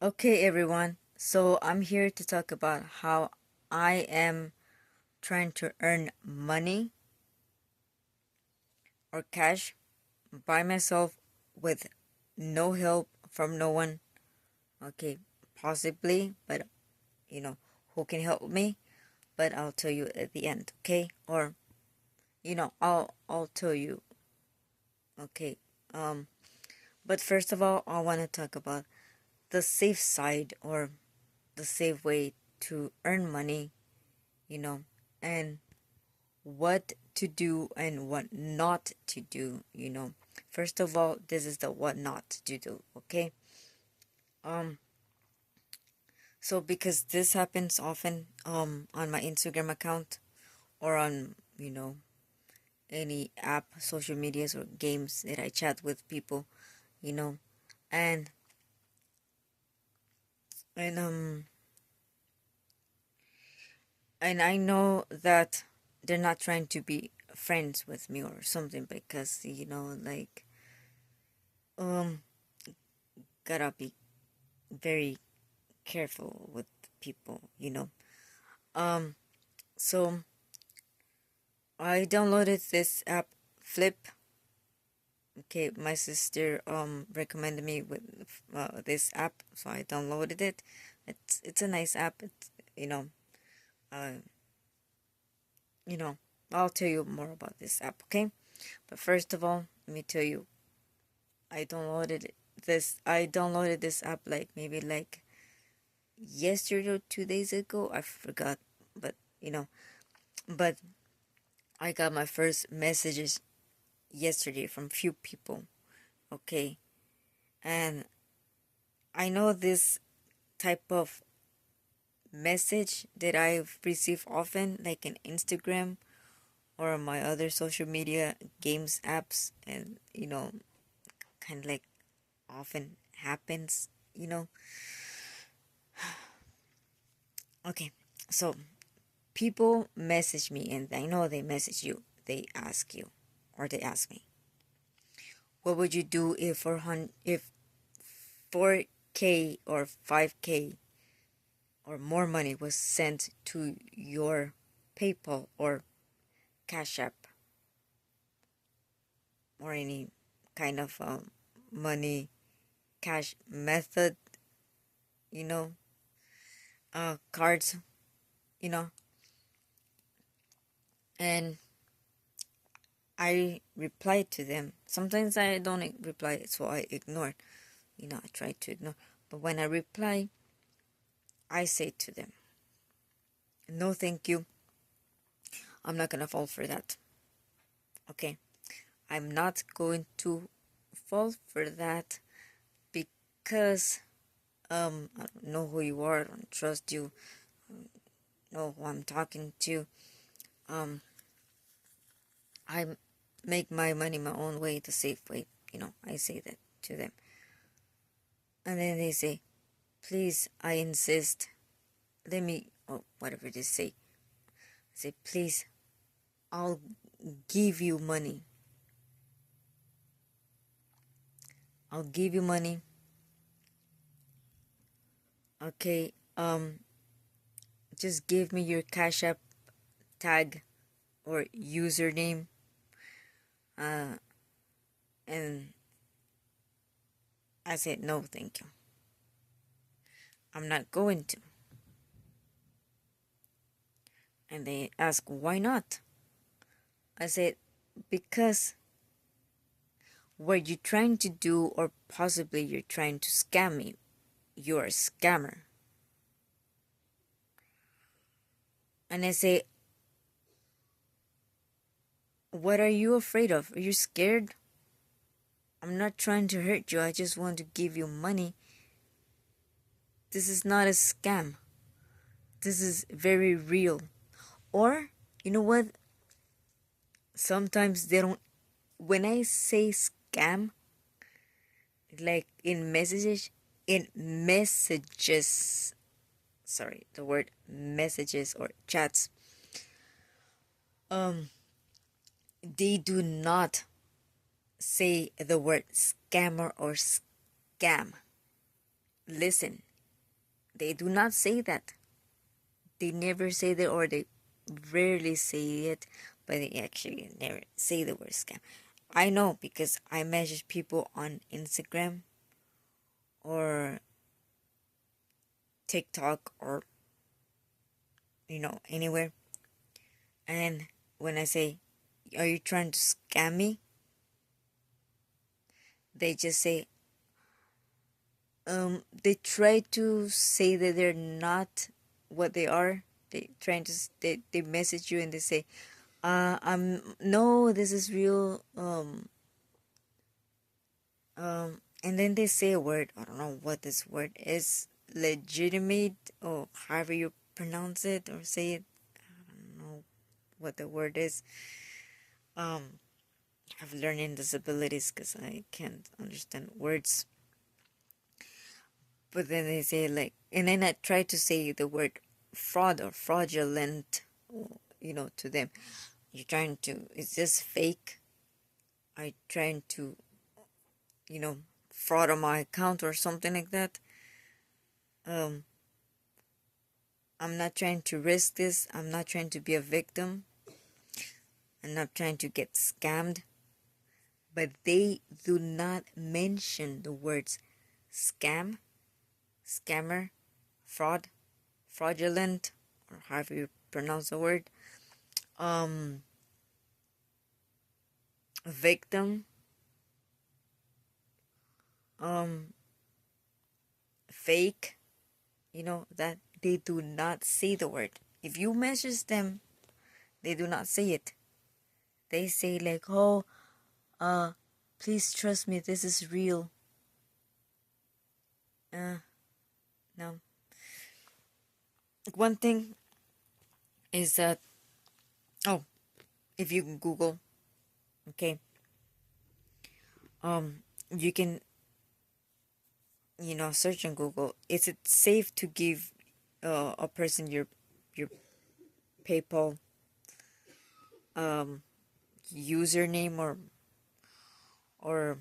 Okay, everyone. So I'm here to talk about how I am trying to earn money or cash by myself with no help from no one. Okay, possibly, but you know, who can help me? But I'll tell you at the end, okay? Or I'll tell you, okay. Um, but first of all, I want to talk about the safe side or the safe way to earn money, you know, and what to do and what not to do. First of all, this is the what not to do, okay? Um so because this happens often on my Instagram account or on, any app, social medias or games that I chat with people, you know. And and um and I know that they're not trying to be friends with me or something because like um gotta be very careful with people. Um, so I downloaded this app, Flip. Okay, my sister recommended me with this app, so I downloaded it. It's a nice app. It's uh you know I'll tell you more about this app, okay? But first of all, let me tell you, I downloaded this app like maybe like yesterday or 2 days ago. I forgot, but but I got my first messages yesterday from few people, okay? And I know this type of message that I've received often, like in Instagram or my other social media games apps, and kind of like often happens, you know. Okay, so people message me, and I know they message you, they ask you, or they ask me, what would you do if 4K or 5K or more money was sent to your PayPal or Cash App or any kind of money cash method, you know, cards, you know, and I reply to them. Sometimes I don't reply, so I ignore. I try to ignore. But when I reply, I say to them, no, thank you. I'm not gonna fall for that. Okay, I'm not going to fall for that because I don't know who you are, I don't trust you, know who I'm talking to. Um I make my money my own way, the safe way. I say that to them. And then they say, please, I insist. Let me, or whatever they say. I say, please, I'll give you money. I'll give you money. Okay, just give me your Cash App tag or username. Uh, and I said, no, thank you. I'm not going to. And they ask, why not? I said, because what you're trying to do, or possibly you're trying to scam me, you're a scammer. And I say, what are you afraid of? Are you scared? I'm not trying to hurt you. I just want to give you money. This is not a scam. This is very real. Or, you know what? Sometimes they don't. When I say scam, like in messages, sorry, the word messages or chats, um, they do not say the word scammer or scam. Listen, They do not say that. They never say that, or they rarely say it, but they actually never say the word scam. I know because I message people on Instagram or TikTok or anywhere, and when I say, "Are you trying to scam me?" They just say, they try to say that they're not what they are. They message you and they say, no, this is real, and then they say a word. I don't know what this word is. Legitimate, or however you pronounce it or say it. I don't know what the word is. I have learning disabilities because I can't understand words. But then they say, like, and then I try to say the word fraud or fraudulent, to them. You're trying to, is this fake? Are you trying to, fraud on my account or something like that? Um, I'm not trying to risk this. I'm not trying to be a victim. I'm not trying to get scammed. But they do not mention the words scam, scammer, fraud, fraudulent, or however you pronounce the word, um, victim, um, fake, that they do not say the word. If you message them, they do not say it. They say like, oh, please trust me, this is real. No. One thing is that, oh, if you Google, okay, you can, search on Google. Is it safe to give a person your PayPal username or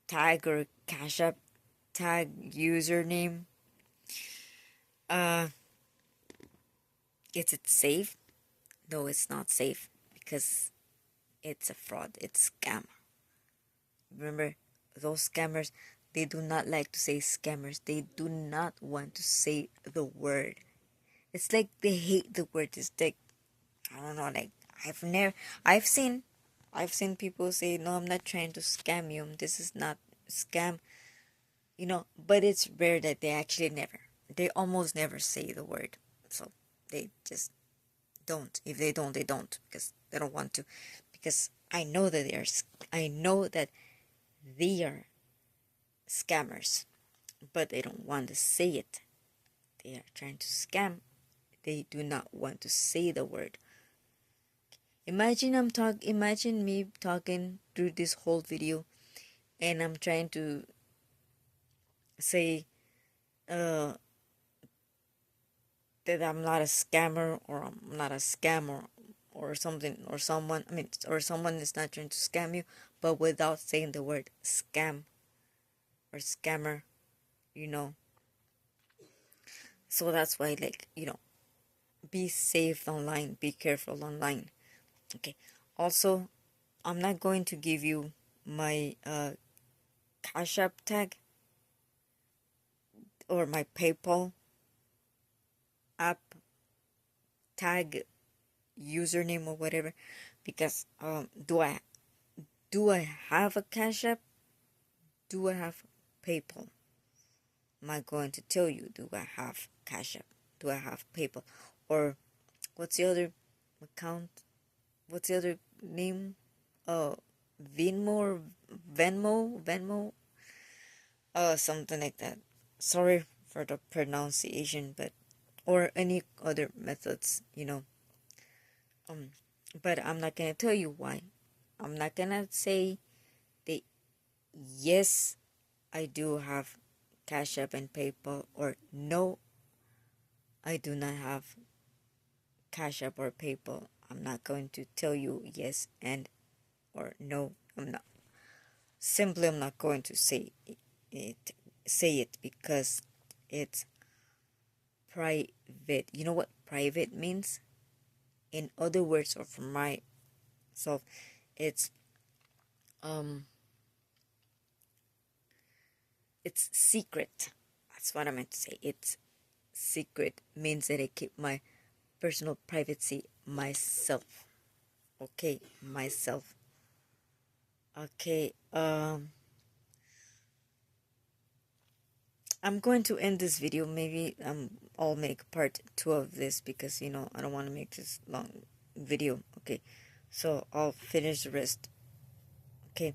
tag or CashApp tag username? Uh, is it safe? No, it's not safe because it's a fraud. It's scam. Remember, those scammers, they do not like to say scammers. They do not want to say the word. It's like they hate the word. It's like, I don't know, like I've seen I've seen people say, no, I'm not trying to scam you. This is not scam. But it's rare that they almost never say the word. So they just don't. If they don't, they don't because they don't want to. Because I know that they are scammers, but they don't want to say it. They are trying to scam. They do not want to say the word. Imagine me talking through this whole video and I'm trying to say uh that I'm not a scammer or I'm not a scammer or something or someone or someone is not trying to scam you, but without saying the word scam or scammer, you know. So that's why, like, be safe online, be careful online. Okay. Also, I'm not going to give you my Cash App tag or my PayPal app tag username or whatever because do I have a Cash App? Do I have PayPal? Am I going to tell you, do I have Cash App? Do I have PayPal? Or what's the other account? What's the other name? Venmo or Venmo? Something like that. Sorry for the pronunciation, but or any other methods, But I'm not gonna tell you why. I'm not gonna say that yes, I do have Cash App and PayPal, or no, I do not have Cash App or PayPal. I'm not going to tell you yes and or no. I'm not. Simply, I'm not going to say it because it's private. You know what private means? In other words, or for myself, it's um it's secret. That's what I meant to say. It's secret means that I keep my personal privacy myself. Okay, myself. Okay, I'm going to end this video. Maybe I'll make part 2 of this because I don't want to make this long video. Okay, so I'll finish the rest. Okay.